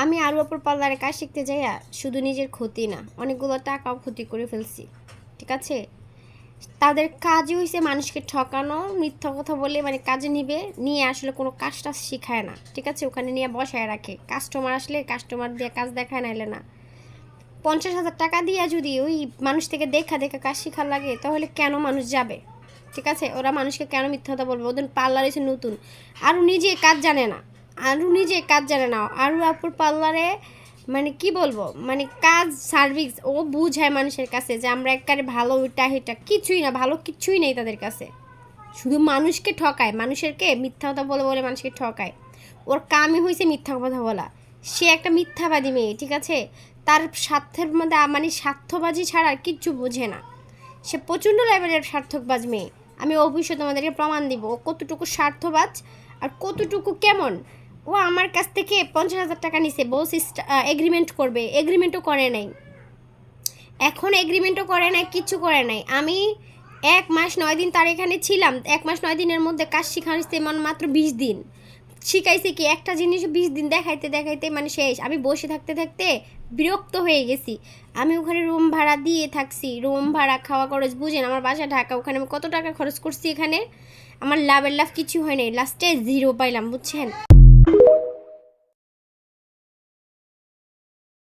আমি আরও অপর পার্লারে কাজ শিখতে যাইয়া শুধু নিজের ক্ষতি না, অনেকগুলো টাকাও ক্ষতি করে ফেলছি। ঠিক আছে, তাদের কাজই হয়েছে মানুষকে ঠকানো, মিথ্যা কথা বলে মানে কাজে নিয়ে আসলে কোনো কাজটা শিখায় না। ঠিক আছে, ওখানে নিয়ে বসায় রাখে, কাস্টমার আসলে কাস্টমার দিয়ে কাজ দেখায়, নাইলে না। 50,000 টাকা দিয়ে যদি ওই মানুষ থেকে দেখা কাজ শেখার লাগে, তাহলে কেন মানুষ যাবে? ঠিক আছে, ওরা মানুষকে কেন মিথ্যা কথা বলবে? ওদের পার্লার এসে নতুন, আরও নিজে কাজ জানে না, আরও আপুর পার্লারে মানে কি বলবো, মানে কাজ সার্ভিস ও বুঝায় মানুষের কাছে যে আমরা একবারে ভালো, ওইটা এটা কিছুই না, ভালো কিছুই নেই তাদের কাছে, শুধু মানুষকে ঠকায়, মানুষেরকে মিথ্যা কথা বলে বলে মানুষকে ঠকায়। ওর কামই হয়েছে মিথ্যা কথা বলা। সে একটা মিথ্যাবাদী মেয়ে। ঠিক আছে, তার স্বার্থের মধ্যে মানে স্বার্থবাজি ছাড়া আর কিচ্ছু বোঝে না। সে প্রচণ্ড লেভেলের স্বার্থবাজ মেয়ে। আমি অবশ্যই তোমাদেরকে প্রমাণ দিব ও কতটুকু স্বার্থবাজ আর কতটুকু কেমন। ও আমার কাছ থেকে 50,000 টাকা নিছে, বস এগ্রিমেন্ট করবে, এগ্রিমেন্টও করে নাই, এখন এগ্রিমেন্টও করে নাই, কিচ্ছু করে নাই। আমি 1 মাস 9 দিন তার এখানে ছিলাম। 1 মাস 9 দিনের মধ্যে কাজ শিখাইছে মাত্র 20 দিন। শিখাইছে কি একটা জিনিস 20 দিন দেখাইতে দেখাইতে মানে শেষ। আমি বসে থাকতে থাকতে বিরক্ত হয়ে গেছি। আমি ওখানে রুম ভাড়া দিয়ে থাকছি, রুম ভাড়া, খাওয়া খরচ বুঝেন, আমার বাসা ঢাকা, ওখানে আমি কত টাকা খরচ করছি। এখানে আমার লাভের লাভ কিছু হয় নাই, লাস্টে 0 পাইলাম, বুঝছেন।